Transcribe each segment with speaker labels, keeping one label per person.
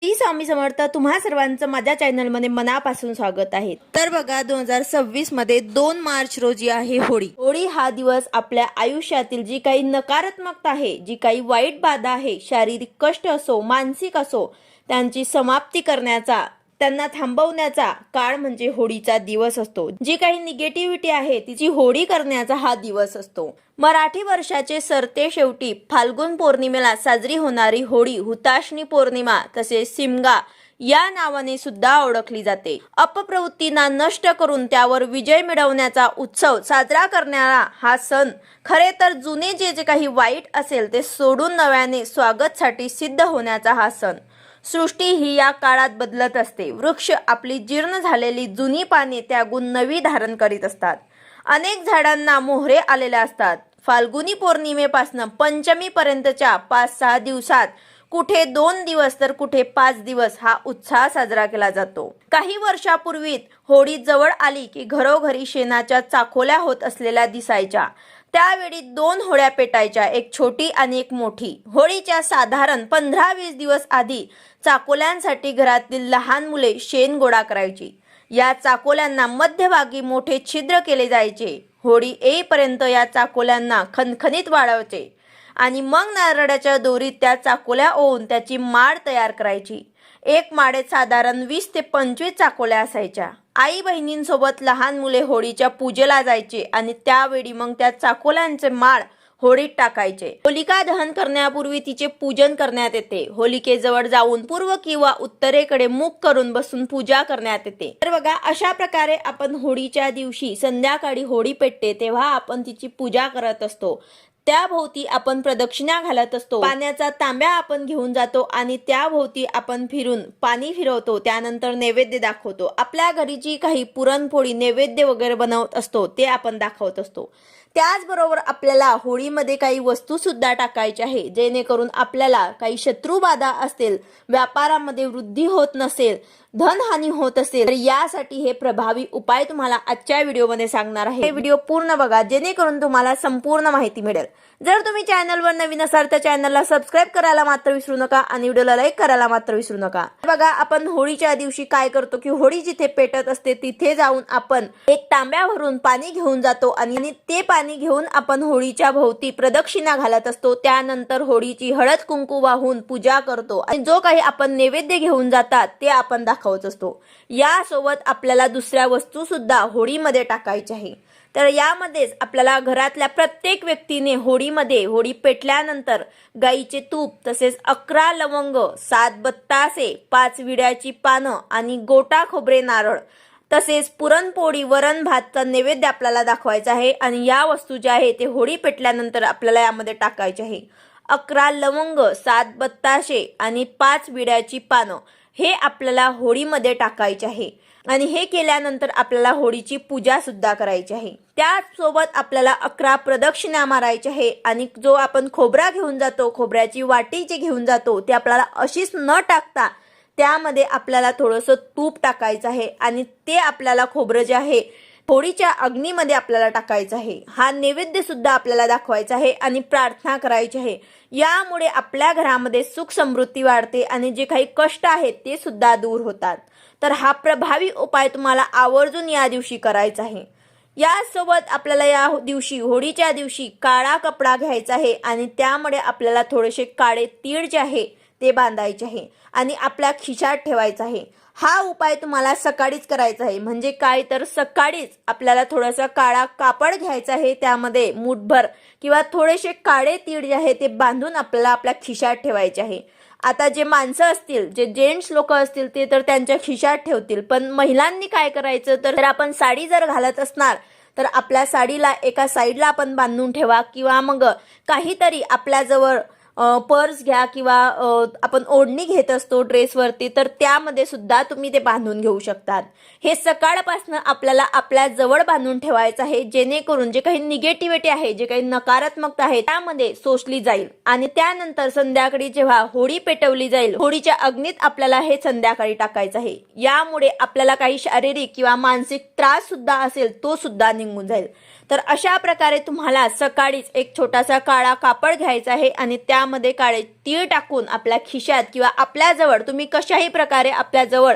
Speaker 1: श्री स्वामी समर्थ. तुम्हा सर्वांचं माझ्या चॅनलमध्ये मनापासून स्वागत आहे. तर बघा 2026 मध्ये 2 मार्च रोजी आहे होळी. होळी हा दिवस आपल्या आयुष्यातील जी काही नकारात्मकता आहे, जी काही वाईट बाधा आहे, शारीरिक कष्ट असो मानसिक असो, त्यांची समाप्ती करण्याचा, त्यांना थांबवण्याचा काळ म्हणजे होळीचा दिवस असतो. जी काही निगेटिव्हिटी आहे तिची होळी करण्याचा हा दिवस असतो. मराठी वर्षाचे सरते शेवटी फाल्गुन पौर्णिमेला साजरी होणारी होळी हुताशनी पौर्णिमा तसेच सिमगा या नावाने सुद्धा ओळखली जाते. अपप्रवृत्तींना नष्ट करून त्यावर विजय मिळवण्याचा उत्सव साजरा करणारा हा सण खरे तर जुने जे काही वाईट असेल ते सोडून नव्याने स्वागतसाठी सिद्ध होण्याचा हा सण. सृष्टी ही या काळात बदलत असते. वृक्ष आपली जीर्ण झालेली जुनी पाने त्यागून नवी धारण करीत असतात. अनेक झाडांना मोहरे आलेले असतात. फाल्गुनी पौर्णिमेपासून पंचमी पर्यंतच्या 5-6 दिवसात कुठे 2 दिवस तर कुठे 5 दिवस हा उत्साह साजरा केला जातो. काही वर्षापूर्वी होळी जवळ आली की घरोघरी शेणाच्या चाकोल्या होत असलेल्या दिसायच्या. त्यावेळी 2 होळ्या पेटायच्या, एक छोटी आणि एक मोठी. होळीच्या साधारण 15-20 दिवस आधी चाकोल्यांसाठी घरातील लहान मुले शेण गोळा करायची. या चाकोल्यांना मध्यभागी मोठे छिद्र केले जायचे. होळी येईपर्यंत या चाकोल्यांना खणखणीत वाळवायचे आणि मग नारळाच्या दोरीत त्या चाकोल्या ओवून त्याची माळ तयार करायची. एक माळेत साधारण 20 ते 25 चाकोल्या असायच्या. आई बहिणींसोबत लहान मुले होळीच्या पूजेला जायचे आणि त्यावेळी मग त्या चाकोल्यांचे माळ होळीत टाकायचे. होलिका दहन करण्यापूर्वी तिचे पूजन करण्यात येते. होलिकेजवळ जाऊन पूर्व किंवा उत्तरेकडे मुख करून बसून पूजा करण्यात येते. तर बघा अशा प्रकारे आपण होळीच्या दिवशी संध्याकाळी होळी पेटते तेव्हा आपण तिची पूजा करत असतो. त्याभोवती आपण प्रदक्षिणा घालत असतो. पाण्याचा तांब्या आपण घेऊन जातो आणि त्याभोवती आपण फिरून पाणी फिरवतो. त्यानंतर नैवेद्य दाखवतो. आपल्या घरी जी काही पुरणपोळी नैवेद्य वगैरे बनवत असतो ते आपण दाखवत असतो. त्याचबरोबर आपल्याला होळीमध्ये काही वस्तू सुद्धा टाकायच्या आहे, जेणेकरून आपल्याला काही शत्रुबाधा असतील, व्यापारामध्ये वृद्धी होत नसेल, धनहानी होत असेल तर यासाठी हे प्रभावी उपाय तुम्हाला आजच्या व्हिडिओमध्ये सांगणार आहे. हे व्हिडिओ पूर्ण बघा जेणेकरून तुम्हाला संपूर्ण माहिती मिळेल. जर तुम्ही चॅनलवर नवीन असाल तर चॅनलला सबस्क्राईब करायला मात्र विसरू नका आणि व्हिडिओला लाईक करायला मात्र विसरू नका. बघा आपण होळीच्या दिवशी काय करतो की होळी जिथे पेटत असते तिथे जाऊन आपण एक तांब्यावरून पाणी घेऊन जातो आणि ते पाणी घेऊन आपण होळीच्या भोवती प्रदक्षिणा घालत असतो. त्यानंतर होळीची हळद कुंकू वाहून पूजा करतो आणि जो काही आपण नैवेद्य घेऊन जातात ते आपण दाखवत असतो. यासोबत आपल्याला दुसऱ्या वस्तू सुद्धा होळीमध्ये टाकायच्या आहे. तर यामध्येच आपल्याला घरातल्या प्रत्येक व्यक्तीने होळी पेटल्यानंतर गाईचे तूप तसेच 11 लवंग, 7 बत्तासे, 5 विड्याची पानं आणि गोटा खोबरे नारळ तसेच पुरणपोळी वरण भातचा नैवेद्य आपल्याला दाखवायचा आहे. आणि या वस्तू ज्या आहे ते होळी पेटल्यानंतर आपल्याला यामध्ये टाकायचे आहे. 11 लवंग, 7 बत्ताशे आणि 5 विड्याची पानं हे आपल्याला होळीमध्ये टाकायचे आहे. आणि हे केल्यानंतर आपल्याला होळीची पूजा सुद्धा करायची आहे. त्याचसोबत आपल्याला 11 प्रदक्षिणा मारायच्या आहे. आणि जो आपण खोबरा घेऊन जातो, खोबऱ्याची वाटी जी घेऊन जातो ते आपल्याला अशीच न टाकता त्यामध्ये आपल्याला थोडंसं तूप टाकायचं आहे आणि ते आपल्याला खोबरं जे आहे होळीच्या अग्नीमध्ये आपल्याला टाकायचं आहे. हा नैवेद्य सुद्धा आपल्याला दाखवायचा आहे आणि प्रार्थना करायची आहे. यामुळे आपल्या घरामध्ये सुख समृद्धी वाढते आणि जे काही कष्ट आहेत ते सुद्धा दूर होतात. तर हा प्रभावी उपाय तुम्हाला आवर्जून या दिवशी करायचा आहे. यासोबत आपल्याला या दिवशी होळीच्या दिवशी काळा कपडा घ्यायचा आहे आणि त्यामुळे आपल्याला थोडेसे काळे तीळ जे आहे ते बांधायचे आहे आणि आपल्या खिशात ठेवायचा आहे. हा उपाय तुम्हाला सकाळीच करायचा आहे. म्हणजे काय तर सकाळीच आपल्याला थोडासा काळा कापड घ्यायचा आहे, त्यामध्ये मुठभर किंवा थोडेसे काळे तीळ जे आहे ते बांधून आपल्याला आपल्या खिशात ठेवायचे आहे. आता जे माणसं असतील, जे जेंट्स लोक असतील ते तर त्यांच्या खिशात ठेवतील, पण महिलांनी काय करायचं तर आपण साडी जर घालत असणार तर आपल्या साडीला एका साईडला आपण बांधून ठेवा किंवा मग काहीतरी आपल्याजवळ पर्स घ्या किंवा आपण ओढणी घेत असतो ड्रेसवरती तर त्यामध्ये सुद्धा तुम्ही ते बांधून घेऊ शकतात. हे सकाळपासून आपल्याला आपल्या जवळ बांधून ठेवायचं आहे, जेणेकरून जे काही निगेटिव्हिटी आहे, जे काही नकारात्मकता आहे त्यामध्ये शोषली जाईल. आणि त्यानंतर संध्याकाळी जेव्हा होळी पेटवली जाईल होळीच्या अग्नीत आपल्याला हे संध्याकाळी टाकायचं आहे. यामुळे आपल्याला काही शारीरिक किंवा मानसिक त्रास सुद्धा असेल तो सुद्धा निघून जाईल. तर अशा प्रकारे तुम्हाला सकाळीच एक छोटासा काळा कापड घ्यायचा आहे आणि त्या त्यामध्ये काळे तीळ टाकून आपल्या खिशात किंवा आपल्याजवळ तुम्ही कशाही प्रकारे आपल्याजवळ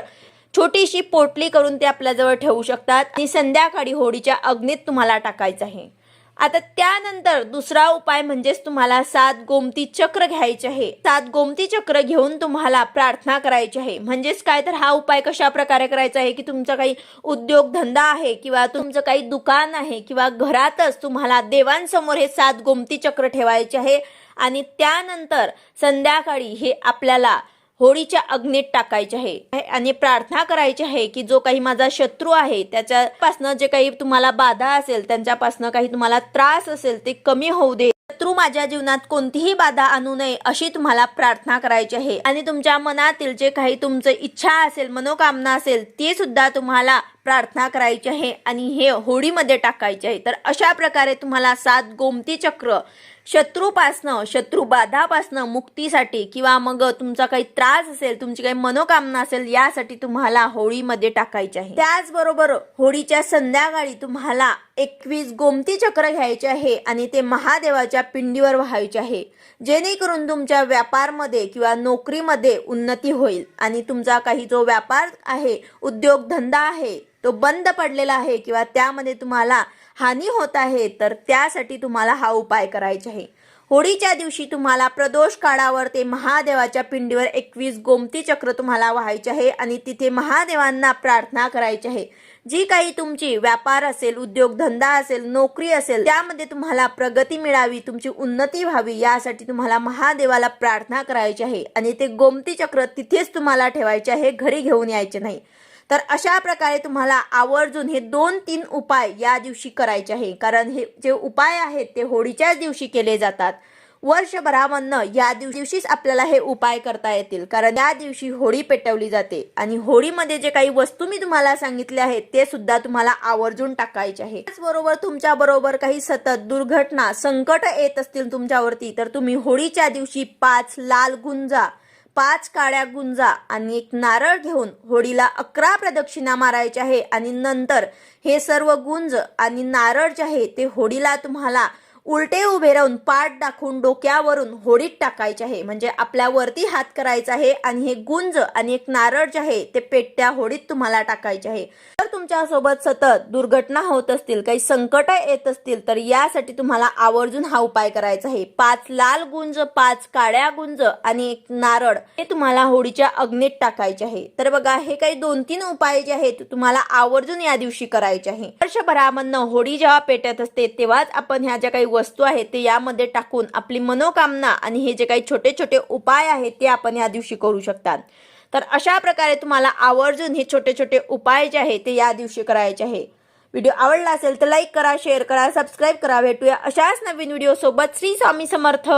Speaker 1: छोटीशी पोटली करून ते आपल्याजवळ ठेवू शकतात आणि संध्याकाळी होळीच्या अग्नीत तुम्हाला टाकायचं आहे। आता त्यानंतर दुसरा उपाय म्हणजेच तुम्हाला 7 गोमती चक्र घ्यायचे आहे। 7 गोमती चक्र घेऊन तुम्हाला प्रार्थना करायची आहे। म्हणजेच काय तर हा उपाय कशा प्रकारे करायचा आहे की तुमचा काही उद्योगधंदा आहे किंवा तुमचं काही दुकान आहे किंवा घरातच तुम्हाला देवांसमोर हे 7 गोमती चक्र ठेवायचे आहे आणि त्यानंतर संध्याकाळी हे आपल्याला होळीच्या अग्नीत टाकायचे आहे आणि प्रार्थना करायची आहे की जो काही माझा शत्रू आहे त्याच्यापासून जे काही तुम्हाला बाधा असेल, त्यांच्यापासून काही तुम्हाला त्रास असेल ते कमी होऊ दे। शत्रू माझ्या जीवनात कोणतीही बाधा आणू नये अशी तुम्हाला प्रार्थना करायची आहे आणि तुमच्या मनातील जे काही तुमचं इच्छा असेल, मनोकामना असेल ती सुद्धा तुम्हाला प्रार्थना करायची आहे आणि हे होळीमध्ये टाकायचे आहे। तर अशा प्रकारे तुम्हाला 7 गोमती चक्र शत्रूपासनं, शत्रुबाधापासनं मुक्तीसाठी किंवा मग तुमचा काही त्रास असेल, तुमची काही मनोकामना असेल यासाठी तुम्हाला होळीमध्ये टाकायचे आहे। त्याचबरोबर होळीच्या संध्याकाळी तुम्हाला 21 गोमती चक्र घ्यायचे आहे आणि ते महादेवाच्या पिंडीवर व्हायचे आहे, जेणेकरून तुमच्या व्यापारमध्ये किंवा नोकरीमध्ये उन्नती होईल आणि तुमचा काही जो व्यापार आहे, उद्योगधंदा आहे तो बंद पडलेला आहे किंवा त्यामध्ये तुम्हाला हानी होत आहे तर त्यासाठी तुम्हाला हा उपाय करायचा आहे। होळीच्या दिवशी तुम्हाला प्रदोष काळावर ते महादेवाच्या पिंडीवर 21 गोमती चक्र तुम्हाला व्हायचे आहे आणि तिथे महादेवांना प्रार्थना करायची आहे। जी काही तुमची व्यापार असेल, उद्योगधंदा असेल, नोकरी असेल त्यामध्ये तुम्हाला प्रगती मिळावी, तुमची उन्नती व्हावी यासाठी तुम्हाला महादेवाला प्रार्थना करायची आहे आणि ते गोमती चक्र तिथेच तुम्हाला ठेवायचे आहे, घरी घेऊन यायचे नाही। तर अशा प्रकारे तुम्हाला आवर्जून हे 2-3 उपाय या दिवशी करायचे आहे, कारण हे जे उपाय आहेत ते होळीच्याच दिवशी केले जातात। वर्षभरामधनं या दिवशीच आपल्याला हे उपाय करता येतील, कारण या दिवशी होळी पेटवली जाते आणि होळीमध्ये जे काही वस्तू मी तुम्हाला सांगितले आहेत ते सुद्धा तुम्हाला आवर्जून टाकायचे आहे। त्याचबरोबर तुमच्या बरोबर काही सतत दुर्घटना, संकट येत असतील तुमच्यावरती तर तुम्ही होळीच्या दिवशी 5 लाल गुंजा, 5 काळ्या गुंजा आणि 1 नारळ घेऊन होळीला 11 प्रदक्षिणा मारायच्या आहे आणि नंतर हे सर्व गुंज आणि नारळ जे आहे ते होळीला तुम्हाला उलटे उभे राहून पाठ दाखवून डोक्यावरून होळीत टाकायचे आहे। म्हणजे आपल्या वरती हात करायचा आहे आणि हे गुंज आणि 1 नारळ जे आहे ते पेटत्या होळीत तुम्हाला टाकायचे आहे। तर तुमच्या सोबत सतत दुर्घटना होत असतील, काही संकट येत असतील तर यासाठी तुम्हाला आवर्जून हा उपाय करायचा आहे। 5 लाल गुंज, 5 काळ्या गुंज आणि 1 नारळ हे तुम्हाला होळीच्या अग्नीत टाकायचे आहे। तर बघा, हे काही 2-3 उपाय जे आहेत तुम्हाला आवर्जून या दिवशी करायचे आहे। वर्षभरामधनं होळी जेव्हा पेटत असते तेव्हाच आपण ह्या ज्या काही वस्तू आहेत ते यामध्ये टाकून आपली मनोकामना आणि हे जे काही छोटे छोटे उपाय आहेत ते आपण या दिवशी करू शकतात। तर अशा प्रकारे तुम्हाला आवर्जून हे छोटे छोटे उपाय जे आहेत ते या दिवशी करायचे आहे। व्हिडिओ आवडला असेल तर लाईक करा, शेअर करा, सबस्क्राईब करा। भेटूया अशाच नवीन व्हिडिओ सोबत। श्री स्वामी समर्थ।